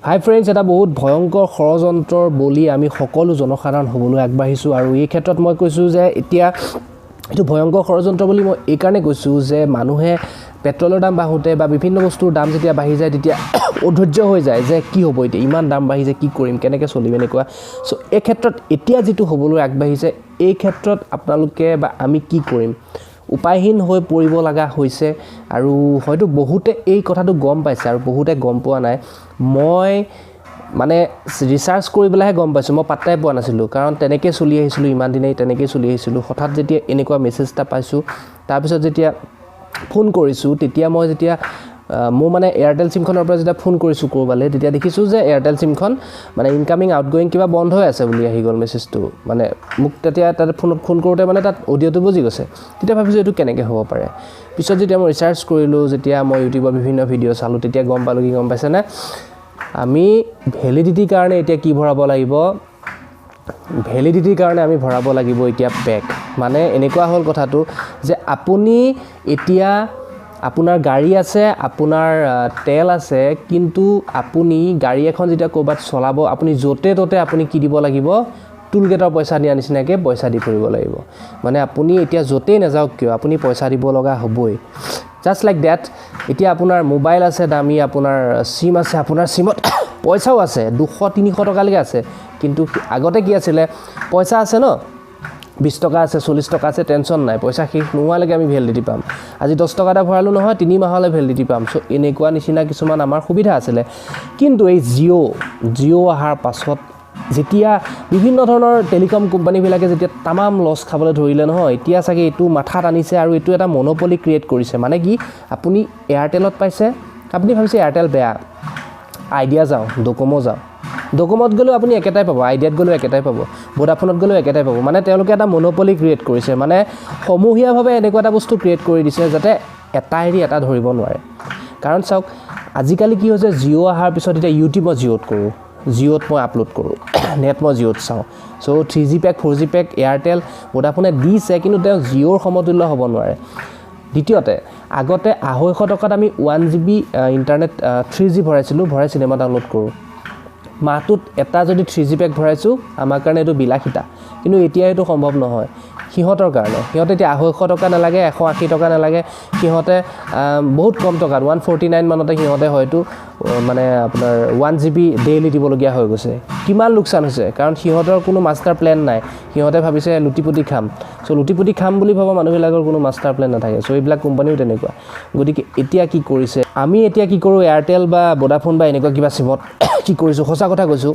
হাই friends, এটা বহুত ভয়ংকৰ ষড়যন্ত্ৰৰ বলি আমি সকলো জনসাধাৰণ হ'বলৈ আগবাঢ়িছোঁ আৰু এই ক্ষেত্ৰত মই কৈছোঁ যে এতিয়া এইটো ভয়ংকৰ ষড়যন্ত্ৰ বুলি মই এই কাৰণে কৈছোঁ যে মানুহে পেট্ৰলৰ দাম বাঢ়োতে বা বিভিন্ন বস্তুৰ দাম যেতিয়া বাঢ়ি যায় তেতিয়া অধৈৰ্য হৈ যায় যে কি হ'ব এতিয়া ইমান দাম বাঢ়িছে কি কৰিম কেনেকৈ চলিম এনেকুৱা সো এই ক্ষেত্ৰত এতিয়া যেটো হ'বলৈ আগবাঢ়িছে এই ক্ষেত্ৰত আপোনালোকে বা আমি কি কৰিম উপায়হীন হৈ পৰিব লগা হৈছে আৰু হয়তো বহুতে এই কথাটো গম পাইছে আৰু বহুতে গম পোৱা নাই মই মানে ৰিসাৰ্চ কৰিবলৈহে গম পাইছোঁ মই পাত্তাই পোৱা নাছিলোঁ কাৰণ তেনেকৈ চলি আহিছিলোঁ ইমান দিনেই তেনেকৈ চলি আহিছিলোঁ হঠাৎ যেতিয়া এনেকুৱা মেছেজ এটা পাইছোঁ তাৰপিছত যেতিয়া ফোন কৰিছোঁ তেতিয়া মই যেতিয়া মোৰ মানে এয়াৰটেল সিমখনৰ পৰা যেতিয়া ফোন কৰিছোঁ কৰবালে তেতিয়া দেখিছোঁ যে এয়াৰটেল সিমখন মানে ইনকামিং আউটগোয়িং কিবা বন্ধ হৈ আছে বুলি আহি গ'ল মেছেজটো মানে মোক তেতিয়া তাত ফোন কৰোঁতে মানে তাত অডিঅ'টো বুজি গৈছে তেতিয়া ভাবিছোঁ এইটো কেনেকৈ হ'ব পাৰে পিছত যেতিয়া মই ৰিসাৰ্চ কৰিলোঁ যেতিয়া মই ইউটিউবৰ বিভিন্ন ভিডিঅ' চালোঁ তেতিয়া গম পালোঁ কি গম পাইছেনে আমি ভ্যালিডিটিৰ কাৰণে এতিয়া কি ভৰাব লাগিব ভ্যালিডিটিৰ কাৰণে আমি ভৰাব লাগিব এতিয়া পেক মানে এনেকুৱা হ'ল কথাটো যে আপুনি এতিয়া আপোনাৰ গাড়ী আছে আপোনাৰ তেল আছে কিন্তু আপুনি গাড়ী এখন যেতিয়া ক'বাত চলাব আপুনি যতে ততে আপুনি কি দিব লাগিব টুল গেটৰ পইচা দিয়া নিচিনাকৈ পইচা দি ফুৰিব লাগিব মানে আপুনি এতিয়া যতেই নাযাওক কিয় আপুনি পইচা দিব লগা হ'বই জাস্ট লাইক দ্যাট এতিয়া আপোনাৰ মোবাইল আছে দামী আপোনাৰ সিম আছে আপোনাৰ সিমত পইচাও আছে 200-300 টকালৈকে আছে কিন্তু আগতে কি আছিলে পইচা আছে ন 20 টকা আছে 40 টকা আছে টেনশন নাই পইচা শেষ নোহোৱালৈকে আমি ভ্যালিডিটি পাম আজি 10 টকা এটা ভৰালো নহয় 3 মাহলৈ ভ্যালিডিটি পাম সো এনেকুৱা নিচিনা কিছুমান আমাৰ সুবিধা আছিলে কিন্তু এই জিঅ আহাৰ পাছত যেতিয়া বিভিন্ন ধৰণৰ টেলিকম কোম্পানীবিলাকে যেতিয়া তামাম লছ খাবলৈ ধৰিলে নহয় এতিয়া চাগে এইটো মাথাত আনিছে আৰু এইটো এটা মনোপলি ক্ৰিয়েট কৰিছে মানে কি আপুনি এয়াৰটেলত পাইছে আপুনি ভাবিছে এয়াৰটেল বেয়া আইডিয়া যাও docomo যাও docomoত গ'লেও আপুনি একেটাই পাব আইডিয়াত গ'লেও একেটাই পাব ভোডাফোনত গ'লেও একেটাই পাব মানে তেওঁলোকে এটা মনোপলি ক্ৰিয়েট কৰিছে মানে সমূহীয়াভাৱে এনেকুৱা এটা বস্তু ক্ৰিয়েট কৰি দিছে যাতে এটা এৰি এটা ধৰিব নোৱাৰে কাৰণ চাওক আজিকালি কি হৈছে জিঅ আহাৰ পিছত এতিয়া ইউটিউব মই জিঅত কৰোঁ জিঅত মই আপলোড কৰোঁ নেট মই জিঅত চাওঁ so 3G pack 4G pack Airtel ভোডাফোনে দিছে কিন্তু তেওঁ জিঅৰ সমতুল্য হ'ব নোৱাৰে দ্বিতীয়তে আগতে 250 টকাত আমি 1GB ইন্টাৰনেট 3G ভৰাই চিনেমা ডাউনলোড কৰোঁ মাহটোত এটা যদি 3G পেক ভৰাইছো আমাৰ কাৰণে এটো বিলাসিতা কিন্তু এতিয়া এটো সম্ভৱ নহয় সিহঁতৰ কাৰণে সিহঁতে এতিয়া 250 টকা নালাগে 180 টকা নালাগে সিহঁতে বহুত কম টকা 149 মানতে সিহঁতে হয়তো মানে আপোনাৰ 1GB ডেইলি দিবলগীয়া হৈ গৈছে কিমান লোকসান হৈছে কাৰণ সিহঁতৰ কোনো মাষ্টাৰ প্ল্যান নাই সিহঁতে ভাবিছে লুটিপুটি খাম সো লুটিপুটি খাম বুলি ভাবা মানুহবিলাকৰ কোনো মাষ্টাৰ প্ল্যান নাথাকে সো এইবিলাক কোম্পানীও তেনেকুৱা গতিকে এতিয়া কি কৰিছে আমি এতিয়া কি কৰো এয়াৰটেল বা ভোডাফোন বা এনেকুৱা কিবা সিমত কি কৰিছো সঁচা কথা কৈছো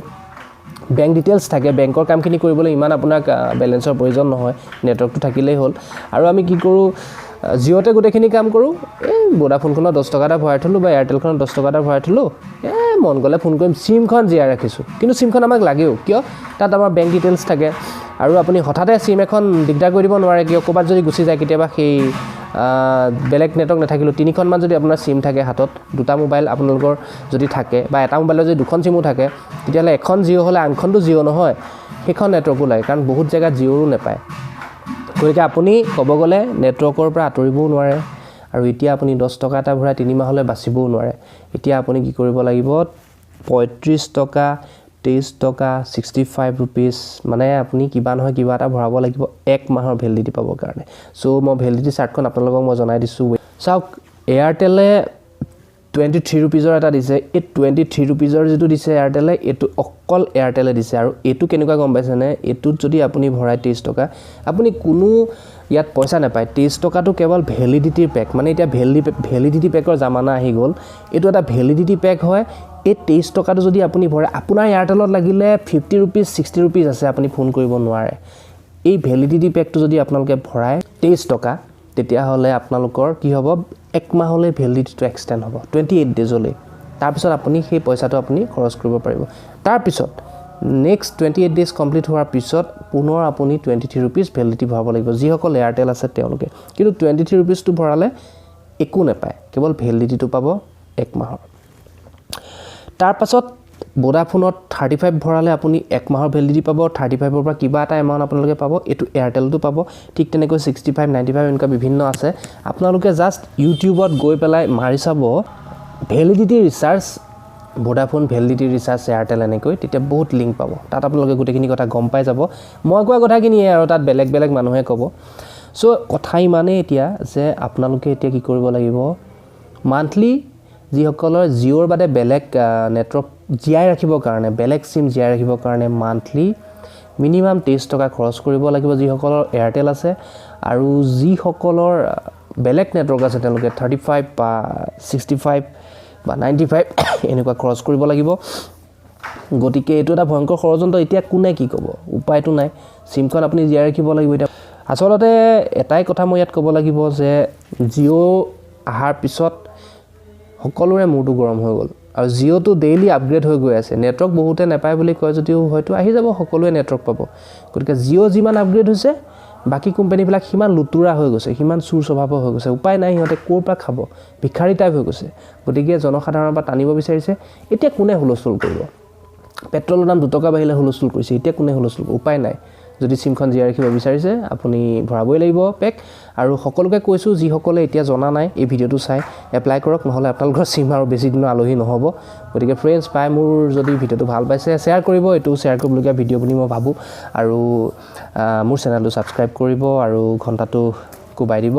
বেংক ডিটেইলছ থাকে বেংকৰ কামখিনি কৰিবলৈ ইমান আপোনাক বেলেন্সৰ প্ৰয়োজন নহয় নেটৱৰ্কটো থাকিলেই হ'ল আৰু আমি কি কৰো জিঅতে গোটেইখিনি কাম কৰো এই ভোডাফোনখনত 10 টকা এটা ভৰাই থলো বা এয়াৰটেলখনত 10 টকা এটা ভৰাই থলো মন গলে ফোন কৰিম সিমখন জিয়াই ৰাখিছো কিন্তু সিমখন আমাক লাগেও কিয় তাত আমাৰ বেংক ডিটেইলছ থাকে আৰু আপুনি হঠাতে সিম এখন দিগদাৰ কৰি দিব নোৱাৰে কিয় ক'বাত যদি গুচি যায় কেতিয়াবা সেই বেলেগ নেটৱৰ্ক নাথাকিলো তিনিখন মান যদি আপোনাৰ সিম থাকে হাতত দুটা মোবাইল আপোনালোকৰ যদি থাকে বা এটা মোবাইলত যদি দুখন সিমও থাকে তেতিয়ালে এখন জিঅ হলে আনখনটো জিঅ নহয় সেইখন নেটৱৰ্কও লাগে কাৰণ বহুত জায়গা জিঅও নাপায় গতিকে আপুনি ক'ব গ'লে নেটৱৰ্কৰ পৰা আঁতৰিবও নোৱাৰে আৰু এতিয়া আপুনি 10 টকা এটা ভৰাই 3 মাহলৈ বাচিবও নোৱাৰে এতিয়া আপুনি কি কৰিব লাগিব 35 টকা 23 টকা 65 रुपीस মানে আপুনি কিবা নহয় কিবা এটা ভৰাব লাগিব এক মাহৰ ভ্যালিডিটি পাবৰ কাৰণে সো মই ভ্যালিডিটি চাৰ্টখন আপোনালোকক মই জনাই দিছো চাওক এয়াৰটেলে 23 रुपीसৰ এটা দিছে এই 23 रुपीसৰ যেটো দিছে এয়াৰটেলে এটো অকল এয়াৰটেলে দিছে আৰু এটো কেনেকুৱা গম পাইছেনে এটোত যদি আপুনি ভৰাই 23 টকা আপুনি কোনো ইয়াত পইচা নাপায় 23 টকাটো কেৱল ভ্যালিডিটিৰ পেক মানে এতিয়া ভ্যালিডিটি পেকৰ জামানা আহি গ'ল এটো এটা ভ্যালিডিটি পেক হয় এই 23 টকাটো যদি আপুনি ভৰাই আপোনাৰ এয়াৰটেলত লাগিলে 50 रुपीस 60 रुपीस আছে আপুনি ফোন কৰিব নোৱাৰে এই ভ্যালিডিটি পেকটো যদি আপোনালোকে ভৰাই 23 টকা তেতিয়া হলে আপোনালোকৰ কি হ'ব এক মাহলৈ ভ্যালিডিটিটো এক্সটেন্ড হ'ব 28 ডেজলৈ তাৰ পিছত আপুনি সেই পইচাটো আপুনি খৰচ কৰিব পাৰিব তাৰ পিছত নেক্সট 28 ডেজ কমপ্লিট হোৱাৰ পিছত পুনৰ আপুনি 23 रुपीस ভ্যালিডিটি ভৰাব লাগিব যি সকল এয়াৰটেল আছে তেওঁলোকে কিন্তু 23 रुपीस টো ভৰালে একো নাপায় কেৱল ভ্যালিডিটিটো পাব এক মাহৰ তাৰ পাছত ভোডাফোনত 35 ভৰালে আপুনি এক মাহৰ ভ্যালিডিটি পাব 35 ৰ পৰা কিবা এটা এমাউন্ট আপোনালোকে পাব এটো এয়াৰটেলটো পাব ঠিক তেনেকৈ 65 95 এনেকা বিভিন্ন আছে আপোনালোকে জাস্ট ইউটিউবত গৈ পেলাই মাৰি চাব validity recharge vodafone validity recharge Airtel এনেকৈ তেতিয়া বহুত লিংক পাব তাত আপোনালোকে গোটেইখিনি কথা গম পাই যাব মই কোৱা কথাখিনি আৰু তাত বেলেগ বেলেগ মানুহে ক'ব সো কথা ইমানে এতিয়া যে আপোনালোকে এতিয়া কি কৰিব লাগিব মান্থলি যিসকলৰ জিঅ'ৰ বাদে বেলেগ নেটৱৰ্ক জিআই ৰাখিবৰ কাৰণে বেলেগ সিম জিআই ৰাখিবৰ কাৰণে মান্থলি মিনিমাম 23 টকা খৰচ কৰিব লাগিব যিসকলৰ এয়াৰটেল আছে আৰু যিসকলৰ বেলেগ নেটৱৰ্ক আছে তেওঁলোকে 35 বা 65 বা 95 এনেকুৱা খৰচ কৰিব লাগিব গতিকে এটো এটা ভয়ংকৰ ষড়যন্ত্ৰ এতিয়া কোনে কি ক'ব উপায়টো নাই সিমখন আপুনি জিআই ৰাখিব লাগিব এটা আসলতে এটাই কথা মই ইয়াত ক'ব লাগিব যে জিঅ' আহাৰ পিছত সকলোৰে মুডটো গৰম হৈ গ'ল আৰু জিঅ'টো ডেইলি আপগ্ৰেড হৈ গৈ আছে নেটৱৰ্ক বহুতে নাপায় বুলি কয় যদিও হয়তো আহি যাব সকলোৱে নেটৱৰ্ক পাব গতিকে জিঅ' যিমান আপগ্ৰেড হৈছে বাকি কোম্পানীবিলাক হিমান লুতুৰা হৈ গৈছে হিমান চুৰ স্বভাৱ হৈ গৈছে উপায় নাই সিহঁতে কোৰ পৰা খাব ভিখাৰী টাইপ হৈ গৈছে গতিকে জনসাধাৰণৰ পৰা টানিব বিচাৰিছে এতিয়া কোনে হুলস্থুল কৰিব পেট্ৰলৰ দাম 2 টকা বাঢ়িলে হুলস্থুল কৰিছে এতিয়া কোনে হুলস্থুল উপায় নাই যদি সিমখন জিআই ৰাখিব বিচাৰিছে আপুনি ভৰাবই লাগিব পেক আৰু সকলোকে কৈছো যিসকলে এতিয়া জনা নাই এই ভিডিওটো চাই এপ্লাই কৰক নহলে আপোনালোকৰ সিম আৰু বেছি দিন আলোহি নহব গতিকে ফ্ৰেন্ডছ পাই মোৰ যদি ভিডিওটো ভাল পাইছে শেয়াৰ কৰিব এটো শেয়াৰ কৰিবলগীয়া ভিডিও বুলি মই ভাবো আৰু মোৰ চেনেলটো সাবস্ক্ৰাইব কৰিব আৰু ঘণ্টাটো কোবাই দিব